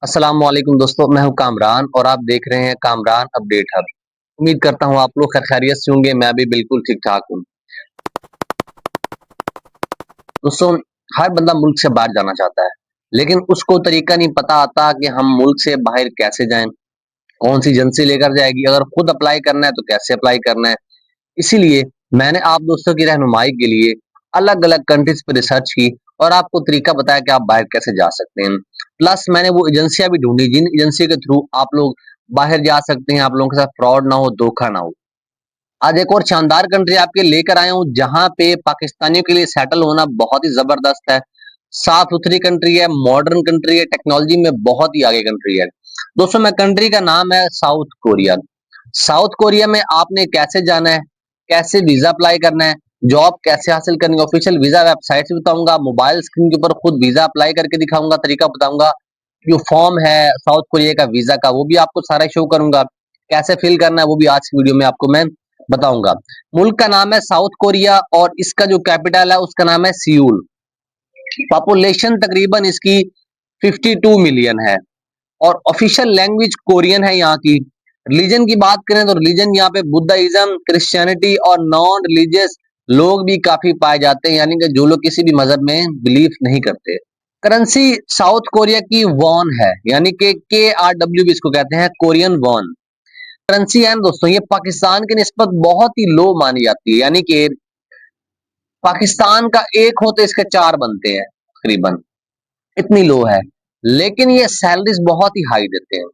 अस्सलाम वालेकुम दोस्तों, मैं हूं कामरान और आप देख रहे हैं कामरान अपडेट हब। उम्मीद करता हूं आप लोग खैरियत से होंगे। मैं भी बिल्कुल ठीक ठाक हूं। दोस्तों, हर बंदा मुल्क से बाहर जाना चाहता है, लेकिन उसको तरीका नहीं पता आता कि हम मुल्क से बाहर कैसे जाएं, कौन सी एजेंसी लेकर जाएगी, अगर खुद अप्लाई करना है तो कैसे अप्लाई करना है। इसीलिए मैंने आप दोस्तों की रहनुमाई के लिए अलग अलग कंट्रीज पर रिसर्च की और आपको तरीका बताया कि आप बाहर कैसे जा सकते हैं। प्लस मैंने वो एजेंसियां भी ढूंढी जिन एजेंसी के थ्रू आप लोग बाहर जा सकते हैं, आप लोगों के साथ फ्रॉड ना हो, धोखा ना हो। आज एक और शानदार कंट्री आपके लेकर आया हूँ जहां पे पाकिस्तानियों के लिए सेटल होना बहुत ही जबरदस्त है। साफ सुथरी कंट्री है, मॉडर्न कंट्री है, टेक्नोलॉजी में बहुत ही आगे कंट्री है। दोस्तों, मैं कंट्री का नाम है साउथ कोरिया। साउथ कोरिया में आपने कैसे जाना है, कैसे वीजा अप्लाई करना है, जॉब कैसे हासिल करनी है, ऑफिशियल वीजा वेबसाइट भी बताऊंगा, मोबाइल स्क्रीन के ऊपर खुद वीजा अप्लाई करके दिखाऊंगा, तरीका बताऊंगा। जो फॉर्म है साउथ कोरिया का वीजा का वो भी आपको सारा शो करूंगा, कैसे फिल करना है वो भी आज की वीडियो में आपको मैं बताऊंगा। मुल्क का नाम है साउथ कोरिया और इसका जो कैपिटल है उसका नाम है सियूल। पॉपुलेशन तकरीबन इसकी 52 मिलियन है और ऑफिशियल लैंग्वेज कोरियन है यहाँ की। रिलीजन की बात करें तो रिलीजन यहाँ पे बुद्धाइज्म, क्रिश्चियनिटी और नॉन रिलीजियस लोग भी काफी पाए जाते हैं, यानी कि जो लोग किसी भी मजहब में बिलीव नहीं करते। करेंसी साउथ कोरिया की वॉन है, यानी कि KRW भी इसको कहते हैं, कोरियन वॉन करेंसी है। दोस्तों, ये पाकिस्तान की निस्बत बहुत ही लो मानी जाती है, यानी कि पाकिस्तान का एक हो तो इसके चार बनते हैं तकरीबन, इतनी लो है। लेकिन ये सैलरीज बहुत ही हाई देते हैं,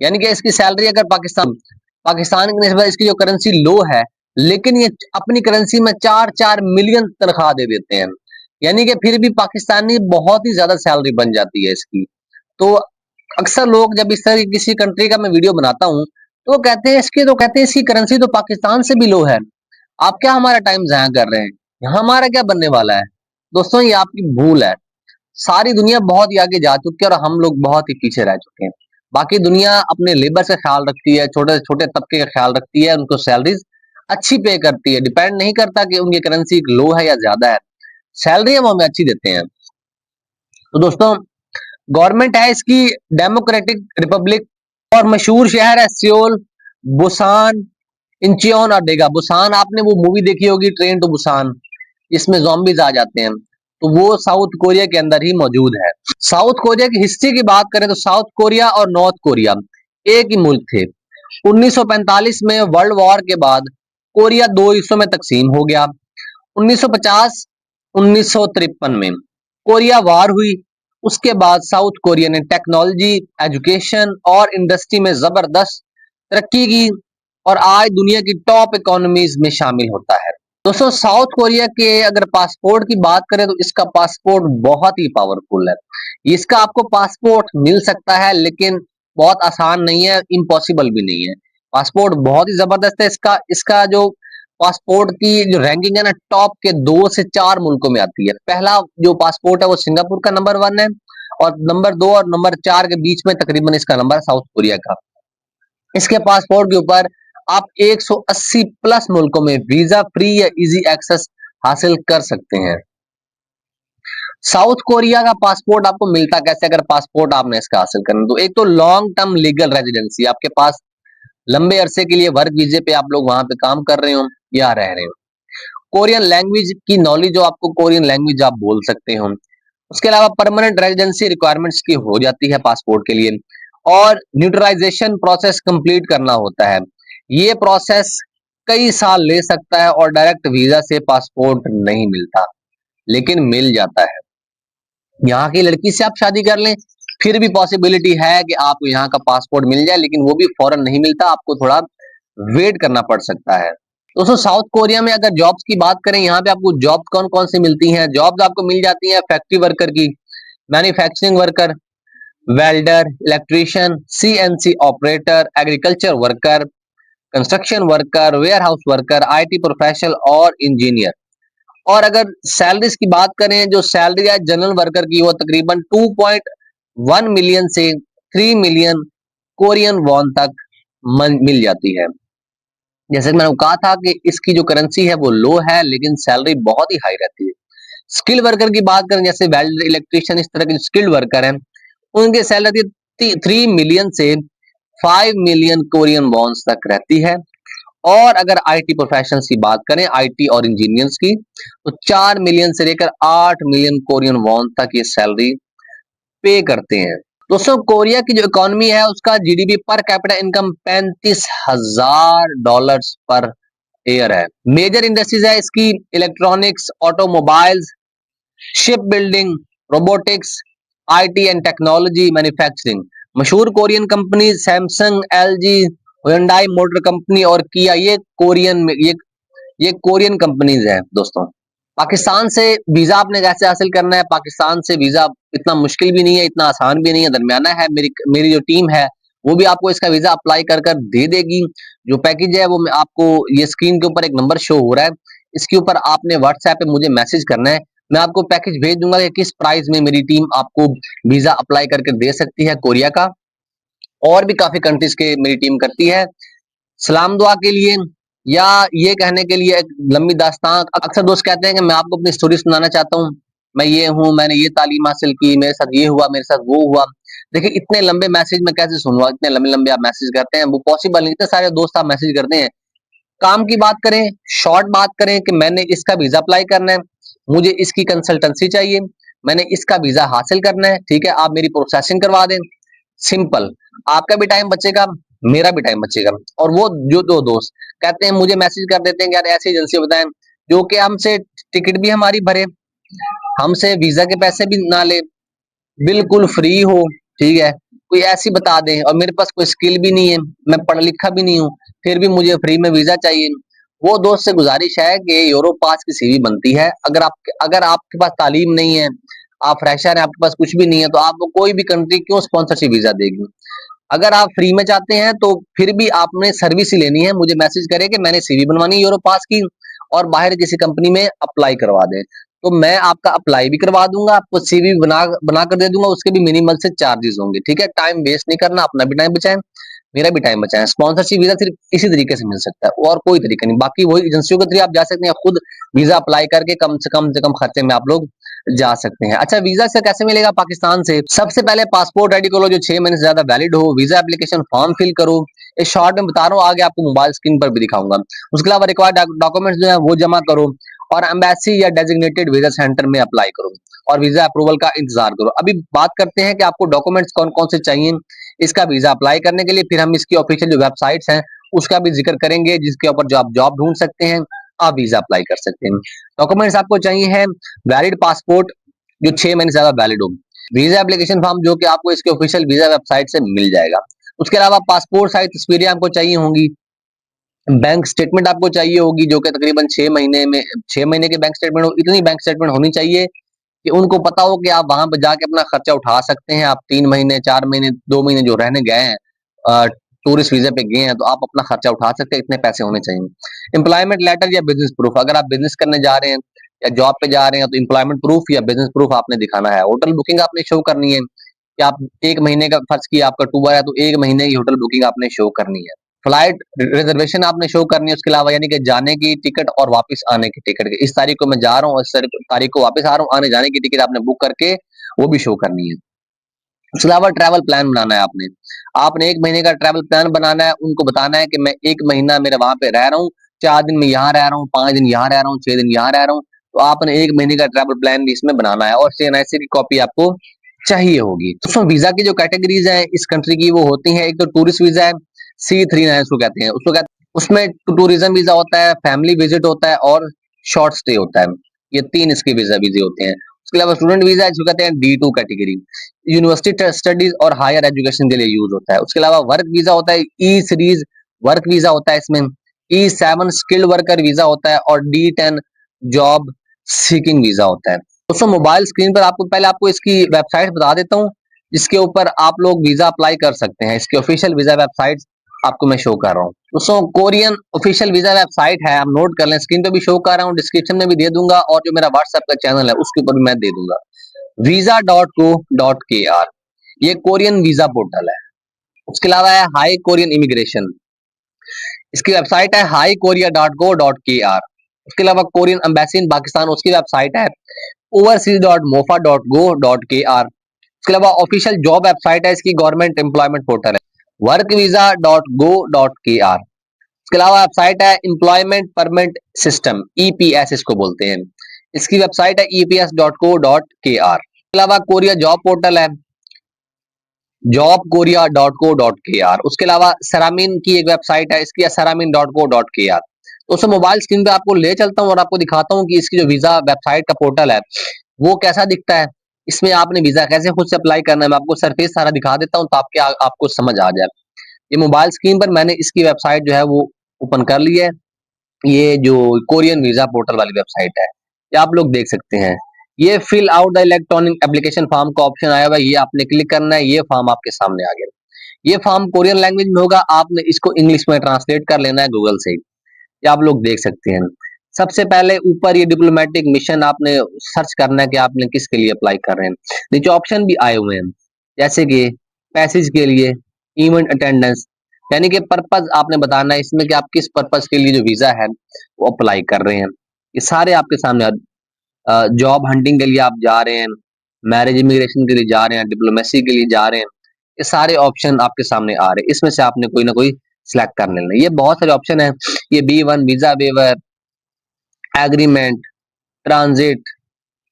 यानी कि इसकी सैलरी अगर पाकिस्तान पाकिस्तान की निस्बत इसकी जो करेंसी लो है, लेकिन ये अपनी करेंसी में 4-4 मिलियन तनख्वाह दे देते हैं, यानी कि फिर भी पाकिस्तानी बहुत ही ज्यादा सैलरी बन जाती है इसकी। तो अक्सर लोग जब इस तरह की किसी कंट्री का मैं वीडियो बनाता हूँ तो कहते हैं इसकी करेंसी तो पाकिस्तान से भी लो है, आप क्या हमारा टाइम जाया कर रहे हैं, यहाँ हमारा क्या बनने वाला है। दोस्तों, ये आपकी भूल है। सारी दुनिया बहुत ही आगे जा चुकी है और हम लोग बहुत ही पीछे रह चुके हैं। बाकी दुनिया अपने लेबर से ख्याल रखती है, छोटे से छोटे तबके का ख्याल रखती है, उनको सैलरीज अच्छी पे करती है, डिपेंड नहीं करता कि उनकी करेंसी लो है या ज्यादा है, सैलरी हम हमें अच्छी देते हैं। तो दोस्तों, गवर्नमेंट है इसकी डेमोक्रेटिक रिपब्लिक और मशहूर शहर है सियोल, बुसान, इंचियोन और डेगा। बुसान आपने वो मूवी देखी होगी ट्रेन टू बुसान, इसमें zombies आ जाते हैं, तो वो साउथ कोरिया के अंदर ही मौजूद है। साउथ कोरिया की हिस्ट्री की बात करें तो साउथ कोरिया और नॉर्थ कोरिया एक ही मुल्क थे। 1945 में वर्ल्ड वॉर के बाद कोरिया दो हिस्सों में तकसीम हो गया। 1950 1953 में कोरिया वार हुई। उसके बाद साउथ कोरिया ने टेक्नोलॉजी, एजुकेशन और इंडस्ट्री में जबरदस्त तरक्की की और आज दुनिया की टॉप इकोनॉमीज में शामिल होता है। दोस्तों, साउथ कोरिया के अगर पासपोर्ट की बात करें तो इसका पासपोर्ट बहुत ही पावरफुल है। इसका आपको पासपोर्ट मिल सकता है लेकिन बहुत आसान नहीं है, इम्पॉसिबल भी नहीं है। पासपोर्ट बहुत ही जबरदस्त है इसका। इसका जो पासपोर्ट की जो रैंकिंग है ना, टॉप के 2 से 4 मुल्कों में आती है। पहला जो पासपोर्ट है वो सिंगापुर का नंबर 1 है और नंबर 2 और नंबर 4 के बीच में तकरीबन इसका नंबर है साउथ कोरिया का। इसके पासपोर्ट के ऊपर आप 180 प्लस मुल्कों में वीजा फ्री या इजी एक्सेस हासिल कर सकते हैं। साउथ कोरिया का पासपोर्ट आपको मिलता कैसे, अगर पासपोर्ट आपने इसका हासिल करना तो एक तो लॉन्ग टर्म लीगल रेजिडेंसी, आपके पास लंबे अरसे के लिए वर्क वीजे पे आप लोग वहां पे काम कर रहे हो या रह रहे हो। कोरियन लैंग्वेज की नॉलेज हो, आपको कोरियन लैंग्वेज आप बोल सकते हो। उसके अलावा परमानेंट रेजिडेंसी रिक्वायरमेंट्स की हो जाती है पासपोर्ट के लिए और न्यूट्रलाइजेशन प्रोसेस कंप्लीट करना होता है। ये प्रोसेस कई साल ले सकता है और डायरेक्ट वीजा से पासपोर्ट नहीं मिलता, लेकिन मिल जाता है। यहाँ की लड़की से आप शादी कर लें फिर भी पॉसिबिलिटी है कि आपको यहाँ का पासपोर्ट मिल जाए, लेकिन वो भी फौरन नहीं मिलता, आपको थोड़ा वेट करना पड़ सकता है। दोस्तों, साउथ कोरिया में अगर जॉब्स की बात करें, यहाँ पे आपको जॉब्स कौन कौन सी मिलती हैं। जॉब्स आपको मिल जाती हैं फैक्ट्री वर्कर की, manufacturing worker, welder, electrician, CNC operator, agriculture worker, construction worker, warehouse worker, IT professional और इंजीनियर। और अगर सैलरीज की बात करें, जो सैलरी है जनरल वर्कर की वो तकरीबन 2.1 मिलियन से 3 मिलियन कोरियन वॉन तक मिल जाती है। जैसे मैंने कहा था कि इसकी जो करेंसी है वो लो है लेकिन सैलरी बहुत ही हाई रहती है। स्किल वर्कर की बात करें, जैसे वेल्डर, इलेक्ट्रीशियन, इस तरह के स्किल्ड वर्कर हैं, उनकी सैलरी 3 मिलियन से 5 मिलियन कोरियन वॉन्स तक रहती है। और अगर आईटी प्रोफेशनल्स की बात करें, आईटी और इंजीनियर्स की, तो 4 मिलियन से लेकर 8 मिलियन कोरियन वॉन तक ये सैलरी पे करते हैं। दोस्तों, कोरिया की जो इकोनॉमी है उसका GDP per capita income $35,000 per year है। मेजर इंडस्ट्रीज है इसकी electronics, automobiles, ship building, robotics, IT and technology, manufacturing. मशहूर Korean company Samsung, LG, Hyundai motor company और किया, ये कोरियन कंपनीज है। दोस्तों, पाकिस्तान से वीजा आपने कैसे हासिल करना है? पाकिस्तान से वीजा इतना मुश्किल भी नहीं है, इतना आसान भी नहीं है, दरमियाना है। मेरी जो टीम है वो भी आपको इसका वीजा अप्लाई कर कर दे देगी। जो पैकेज है वो मैं आपको, ये स्क्रीन के ऊपर एक नंबर शो हो रहा है, इसके ऊपर आपने व्हाट्सएप पे मुझे मैसेज करना है। मैं आपको पैकेज भेज दूंगा कि किस प्राइस में मेरी टीम आपको वीजा अप्लाई करके दे सकती है कोरिया का। और भी काफी कंट्रीज के मेरी टीम करती है। सलाम दुआ के लिए या ये कहने के लिए एक लंबी दास्तान। अक्सर दोस्त कहते हैं कि मैं आपको अपनी स्टोरी सुनाना चाहता हूँ, मैं ये हूँ, मैंने ये तालीम हासिल की, मेरे साथ ये हुआ, मेरे साथ वो हुआ। देखिए, इतने लंबे मैसेज मैं कैसे सुनूंगा? इतने लंबे लंबे आप मैसेज करते हैं, वो पॉसिबल नहीं। इतने सारे दोस्त आप मैसेज करते हैं। काम की बात करें, शॉर्ट बात करें कि मैंने इसका वीजा अप्लाई करना है, मुझे इसकी कंसल्टेंसी चाहिए, मैंने इसका वीजा हासिल करना है, ठीक है, आप मेरी प्रोसेसिंग करवा दें। सिंपल, आपका भी टाइम बचेगा, मेरा भी टाइम बचेगा। और वो जो दो दोस्त कहते हैं, मुझे मैसेज कर देते हैं कि यार ऐसी एजेंसी बताएं जो कि हमसे टिकट भी हमारी भरे, हमसे वीजा के पैसे भी ना ले, बिल्कुल फ्री हो, ठीक है, कोई ऐसी बता दें। और मेरे पास कोई स्किल भी नहीं है, मैं पढ़ा लिखा भी नहीं हूँ, फिर भी मुझे फ्री में वीजा चाहिए। वो दोस्त से गुजारिश है कि यूरो पास की सीवी बनती है। अगर आपके पास तालीम नहीं है, आप फ्रेशर हैं, आपके पास कुछ भी नहीं है, तो आपको कोई भी कंट्री क्यों स्पॉन्सरशिप वीजा देगी? अगर आप फ्री में चाहते हैं तो फिर भी आपने सर्विस ही लेनी है। मुझे मैसेज करें कि मैंने सीवी बनवानी है यूरो पास की और बाहर किसी कंपनी में अप्लाई करवा दें, तो मैं आपका अप्लाई भी करवा दूंगा, आपको सीवी बना कर दे दूंगा। उसके भी मिनिमल से चार्जेस होंगे, ठीक है। टाइम वेस्ट नहीं करना, अपना भी टाइम बचाएं, मेरा भी टाइम बचाएं। स्पॉन्सरशिप वीजा सिर्फ इसी तरीके से मिल सकता है और कोई तरीका नहीं। बाकी वही एजेंसियों के थ्रू आप जा सकते हैं, खुद वीजा अप्लाई करके कम से कम खर्चे में आप लोग जा सकते हैं। अच्छा, वीजा से कैसे मिलेगा पाकिस्तान से? सबसे पहले पासपोर्ट रेडी करो जो 6 महीने से ज्यादा वैलिड हो, वीजा एप्लीकेशन फॉर्म फिल करो। इस शॉर्ट में बता रहा हूँ, आगे आपको मोबाइल स्क्रीन पर भी दिखाऊंगा। उसके अलावा रिक्वायर्ड डॉक्यूमेंट्स जो है वो जमा करो और एम्बेसी या डेजिग्नेटेड वीजा सेंटर में अप्लाई करो और वीजा अप्रूवल का इंतजार करो। अभी बात करते हैं कि आपको डॉक्यूमेंट्स कौन कौन से चाहिए इसका वीजा अप्लाई करने के लिए। फिर हम इसकी ऑफिशियल जो वेबसाइट्स हैं उसका भी जिक्र करेंगे, जिसके ऊपर जो आप जॉब ढूंढ सकते हैं, आप वीजा अप्लाई कर सकते हैं। डॉक्यूमेंट्स आपको चाहिए है वैलिड पासपोर्ट जो 6 महीने से ज्यादा वैलिड हो, वीजा एप्लीकेशन फॉर्म जो कि आपको इसके ऑफिशियल वीजा वेबसाइट से मिल जाएगा। उसके अलावा पासपोर्ट साइज तस्वीरें आपको चाहिए होंगी, बैंक स्टेटमेंट आपको चाहिए होगी जो कि तकरीबन 6 महीने के बैंक स्टेटमेंट हो। इतनी बैंक स्टेटमेंट होनी चाहिए कि उनको पता हो कि आप वहां पर जाके अपना खर्चा उठा सकते हैं। आप 3 महीने, 4 महीने, 2 महीने जो रहने गए हैं, टूरिस्ट वीजा पे गए हैं, तो आप अपना खर्चा उठा सकते हैं। इतने पैसे होने चाहिए। एम्प्लॉयमेंट लेटर या बिजनेस प्रूफ, अगर आप बिजनेस करने जा रहे हैं या जॉब पे जा रहे हैं तो एम्प्लॉयमेंट प्रूफ या बिजनेस प्रूफ आपने दिखाना है। होटल बुकिंग आपने शो करनी है कि आप 1 महीने का, फर्ज किया आपका टूर है तो 1 महीने की होटल बुकिंग आपने शो करनी है। फ्लाइट रिजर्वेशन आपने शो करनी है। उसके अलावा यानी कि जाने की टिकट और वापस आने की टिकट, इस तारीख को मैं जा रहा हूँ, इस तारीख को वापस आ रहा हूँ, आने जाने की टिकट आपने बुक करके वो भी शो करनी है। उसके अलावा ट्रैवल प्लान बनाना है आपने। आपने 1 महीने का ट्रैवल प्लान बनाना है, उनको बताना है कि मैं 1 महीना मेरे वहां पे रह रहा हूँ, 4 दिन में यहाँ रह रहा हूँ, 5 दिन यहाँ रह रहा हूँ, 6 दिन यहाँ रह रहा हूँ। तो आपने 1 महीने का ट्रैवल प्लान भी इसमें बनाना है और सीएनआईसी की कॉपी आपको चाहिए होगी। दोस्तों, वीजा की जो कैटेगरीज है इस कंट्री की वो होती है, एक तो टूरिस्ट वीजा है, C39 उसको कहते हैं, उसमें टूरिज्म वीजा होता है, फैमिली विजिट होता है और शॉर्ट स्टे होता है। ये 3 इसके वीजे होते हैं। उसके अलावा स्टूडेंट वीजा है जिसको कहते हैं D2 कैटेगरी, यूनिवर्सिटी स्टडीज और हायर एजुकेशन के लिए यूज होता है। उसके अलावा वर्क वीजा होता है, E सीरीज वर्क वीजा होता है इसमें, E7 स्किल्ड वर्कर वीजा होता है और D10 जॉब सीकिंग वीजा होता है। दोस्तों, मोबाइल स्क्रीन पर आपको इसकी वेबसाइट बता देता हूँ जिसके ऊपर आप लोग वीजा अप्लाई कर सकते हैं। इसकी ऑफिशियल वीजा वेबसाइट आपको मैं शो कर रहा हूँ। दोस्तों, कोरियन ऑफिशियल वीजा वेबसाइट है, आप नोट कर लें, स्क्रीन पे भी शो कर रहा हूँ, डिस्क्रिप्शन में भी दे दूंगा और जो मेरा व्हाट्सएप का चैनल है उसके ऊपर भी मैं दे दूंगा। visa.co.kr, ये कोरियन वीजा पोर्टल है। उसके अलावा है हाई कोरियन इमिग्रेशन, इसकी वेबसाइट है highkorea.go.kr। उसके अलावा कोरियन एम्बेसी इन पाकिस्तान, उसकी वेबसाइट है overseas.mofa.go.kr। इसके अलावा ऑफिशियल जॉब वेबसाइट है इसकी, गवर्नमेंट एम्प्लॉयमेंट पोर्टल है, workvisa.go.kr। इसके अलावा वेबसाइट है एम्प्लॉयमेंट परमिट सिस्टम, ईपीएस इसको बोलते हैं, इसकी वेबसाइट है eps.co.kr। इसके अलावा कोरिया जॉब पोर्टल है, jobkorea.co.kr। उसके अलावा सरामीन की एक वेबसाइट है, इसकी saramin.co.kr। तो उस मोबाइल स्क्रीन पे आपको ले चलता हूँ और आपको दिखाता हूँ कि इसकी जो वीजा वेबसाइट का पोर्टल है वो कैसा दिखता है, इसमें आपने वीजा कैसे खुद से अप्लाई करना है, मैं आपको सरफेस सारा दिखा देता हूँ तो आपको समझ आ जाए। ये मोबाइल स्क्रीन पर मैंने इसकी वेबसाइट जो है वो ओपन कर ली है, ये जो कोरियन वीजा पोर्टल वाली वेबसाइट है, ये आप लोग देख सकते हैं। ये fill out the electronic application form का ऑप्शन आया हुआ है, ये आपने क्लिक करना है, ये फॉर्म आपके सामने आ गया। ये फॉर्म कोरियन लैंग्वेज में होगा, आपने इसको इंग्लिश में ट्रांसलेट कर लेना है गूगल से, ये आप लोग देख सकते हैं। सबसे पहले ऊपर ये डिप्लोमेटिक मिशन आपने सर्च करना है कि आपने किसके लिए अप्लाई कर रहे हैं। नीचे ऑप्शन भी आए हुए हैं, जैसे कि पैसेज के लिए, इवेंट अटेंडेंस, यानी कि पर्पज आपने बताना है इसमें कि आप किस पर्पज के लिए जो वीजा है वो अप्लाई कर रहे हैं। ये सारे आपके सामने, जॉब हंटिंग के लिए आप जा रहे हैं, मैरिज इमिग्रेशन के लिए जा रहे हैं, डिप्लोमेसी के लिए जा रहे हैं, ये सारे ऑप्शन आपके सामने आ रहे हैं। इसमें से आपने कोई ना कोई सिलेक्ट कर लेना। ये बहुत सारे ऑप्शन है, ये B1 visa waiver, agreement, transit,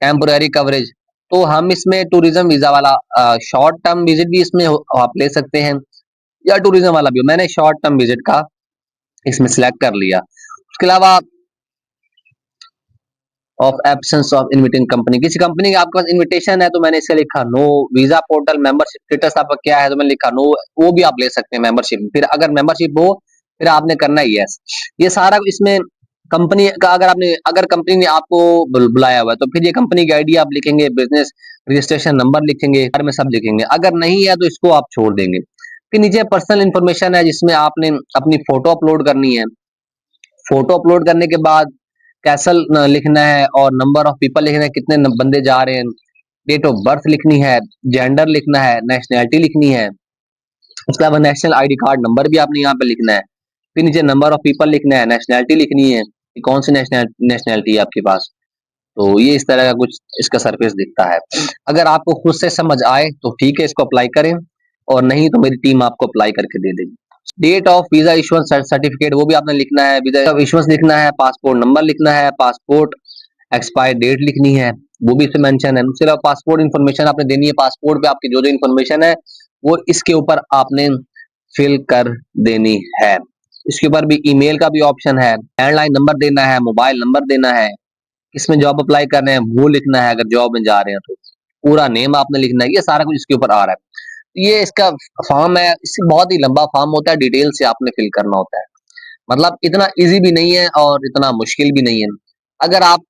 temporary coverage. तो हम इसमें टूरिज्म वीजा वाला शॉर्ट टर्म विजिट भी इसमें आप ले सकते हैं या टूरिज्म वाला भी। मैंने शॉर्ट टर्म विजिट का इसमें सिलेक्ट कर लिया। उसके अलावा of absence of inviting company, किसी कंपनी का आपके पास इनविटेशन है तो मैंने इसे लिखा no. Visa portal membership status आपका क्या है तो मैंने लिखा नो, वो भी आप ले सकते हैं मेंबरशिप। फिर अगर मेंबरशिप हो फिर आपने करना है यस। ये सारा इसमें कंपनी का, अगर कंपनी ने आपको बुलाया हुआ है तो फिर ये कंपनी की आईडी आप लिखेंगे, बिजनेस रजिस्ट्रेशन नंबर लिखेंगे, हर में सब लिखेंगे। अगर नहीं है तो इसको आप छोड़ देंगे। फिर नीचे पर्सनल इन्फॉर्मेशन है जिसमें आपने अपनी फोटो अपलोड करनी है। फोटो अपलोड करने के बाद कैसल लिखना है और नंबर ऑफ पीपल लिखना है, कितने बंदे जा रहे हैं, डेट ऑफ बर्थ लिखनी है, जेंडर लिखना है, नेशनैलिटी लिखनी है। उसके अलावा नेशनल आईडी कार्ड नंबर भी आपने यहाँ पे लिखना है। फिर नीचे नंबर ऑफ पीपल लिखना है, नेशनैलिटी लिखनी है कि कौन सी नेशनैलिटी है आपके पास। तो ये इस तरह का कुछ इसका सरफेस दिखता है। अगर आपको खुद से समझ आए तो ठीक है, इसको अप्लाई करें, और नहीं तो मेरी टीम आपको अप्लाई करके दे देगी। Date of visa issuance certificate वो भी आपने लिखना है, वीजा ऑफ इशुएंस लिखना है, पासपोर्ट नंबर लिखना है, पासपोर्ट एक्सपायर डेट लिखनी है, वो भी इसमें मेंशन है। उसके अलावा पासपोर्ट इन्फॉर्मेशन आपने देनी है, पासपोर्ट पे आपकी जो जो इन्फॉर्मेशन है वो इसके ऊपर आपने फिल कर देनी है। इसके ऊपर भी ईमेल का भी ऑप्शन है, लैंडलाइन नंबर देना है, मोबाइल नंबर देना है, किसमें जॉब अप्लाई कर रहे हैं वो लिखना है, अगर जॉब में जा रहे हैं तो पूरा नेम आपने लिखना है। ये सारा कुछ इसके ऊपर आ रहा है। ये इसका फॉर्म है, इससे बहुत ही लंबा फॉर्म होता है, डिटेल से आपने फिल करना होता है। मतलब इतना इजी भी नहीं है और इतना मुश्किल भी नहीं है। अगर आप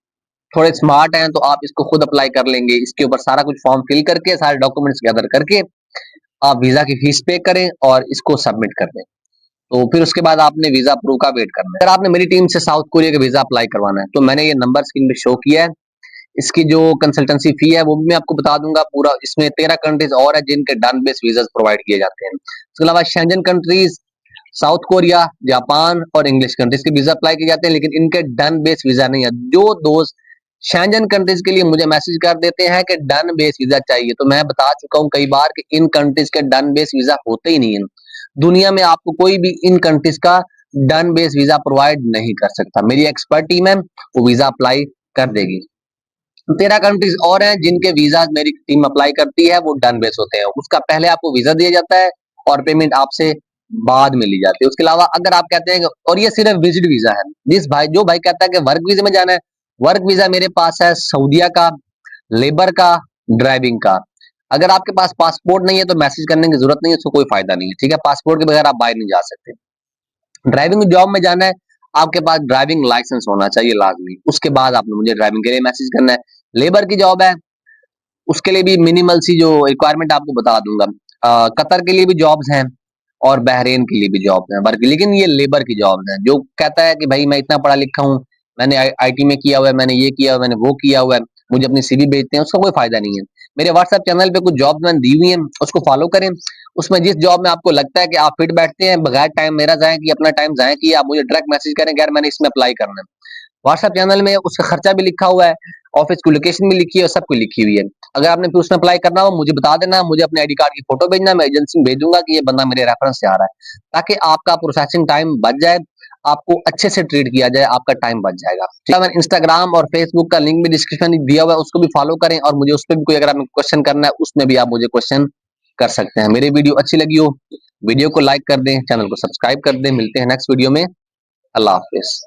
थोड़े स्मार्ट हैं तो आप इसको खुद अप्लाई कर लेंगे। इसके ऊपर सारा कुछ फॉर्म फिल करके, सारे डॉक्यूमेंट्स गैदर करके आप वीजा की फीस पे करें और इसको सबमिट कर दें। तो फिर उसके बाद आपने वीजा अप्रूव का वेट करना है। अगर आपने मेरी टीम से साउथ कोरिया का वीजा अप्लाई करवाना है तो मैंने ये नंबर स्क्रीन पे शो किया है। इसकी जो कंसल्टेंसी फी है वो भी मैं आपको बता दूंगा पूरा। इसमें 13 कंट्रीज और है जिनके डन बेस्ड वीजा प्रोवाइड किए जाते हैं। इसके अलावा Schengen countries, South Korea, Japan और इंग्लिश कंट्रीज के वीजा अप्लाई किए जाते हैं, लेकिन इनके डन बेस्ड वीजा नहीं है। जो दोस्त शेंजन कंट्रीज के लिए मुझे मैसेज कर देते हैं कि डन बेस्ड वीजा चाहिए, तो मैं बता चुका हूँ कई बार कि इन कंट्रीज के डन बेस्ड वीजा होते ही नहीं है। दुनिया में आपको कोई भी इन कंट्रीज का डन बेस्ड वीजा प्रोवाइड नहीं कर सकता। मेरी एक्सपर्ट टीम है, वो वीजा अप्लाई कर देगी। 13 कंट्रीज और हैं जिनके वीजा मेरी टीम अप्लाई करती है, वो डन बेस होते हैं। उसका पहले आपको वीजा दिया जाता है और पेमेंट आपसे बाद में ली जाती है। उसके अलावा अगर आप कहते हैं और ये सिर्फ विजिट वीजा है, जो भाई कहता है कि वर्क वीजा में जाना है, वर्क वीजा मेरे पास है सऊदीया का, लेबर का, ड्राइविंग का। अगर आपके पास पासपोर्ट नहीं है तो मैसेज करने की जरूरत नहीं है, उसको कोई फायदा नहीं है, ठीक है। पासपोर्ट के बगैर आप बाहर नहीं जा सकते। ड्राइविंग जॉब में जाना है, आपके पास ड्राइविंग लाइसेंस होना चाहिए लाजमी। उसके बाद आपने मुझे ड्राइविंग के लिए मैसेज करना है। लेबर की जॉब है, उसके लिए भी मिनिमल सी जो रिक्वायरमेंट आपको बता दूंगा। कतर के लिए भी जॉब्स हैं और बहरीन के लिए भी जॉब्स हैं वर्क, लेकिन ये लेबर की जॉब्स हैं। जो कहता है कि भाई मैं इतना पढ़ा लिखा हूँ, मैंने आईटी में किया हुआ है, मैंने ये किया हुआ है, मैंने वो किया हुआ है, मुझे अपनी सीवी भेजते हैं, उसका कोई फायदा नहीं है। मेरे व्हाट्सएप चैनल पे कुछ जॉब मैंने दी हुई है, उसको फॉलो करें। उसमें जिस जॉब में आपको लगता है कि आप फिट बैठते हैं, बगैर टाइम मेरा जाए कि अपना टाइम जाए कि आप मुझे डायरेक्ट मैसेज करें कि यार मैंने इसमें अप्लाई करना है। व्हाट्सएप चैनल में उसका खर्चा भी लिखा हुआ है ऑफिस की लोकेशन भी लिखी है और सब कुछ लिखी हुई है। अगर आपने फिर उसमें अप्लाई करना हो मुझे बता देना, मुझे अपने आईडी कार्ड की फोटो भेजना, मैं एजेंसी में भेजूंगा कि ये बंदा मेरे रेफरेंस से आ रहा है, ताकि आपका प्रोसेसिंग टाइम बच जाए, आपको अच्छे से ट्रीट किया जाए, आपका टाइम बच जाएगा। ठीक है, मैंने इंस्टाग्राम और फेसबुक का लिंक भी डिस्क्रिप्शन में दिया हुआ है, उसको भी फॉलो करें और मुझे उस पर भी कोई अगर आपको क्वेश्चन करना है उसमें भी आप मुझे क्वेश्चन कर सकते हैं। मेरी वीडियो अच्छी लगी हो वीडियो को लाइक कर दें, चैनल को सब्सक्राइब कर दें। मिलते हैं नेक्स्ट वीडियो में। अल्लाह हाफिज।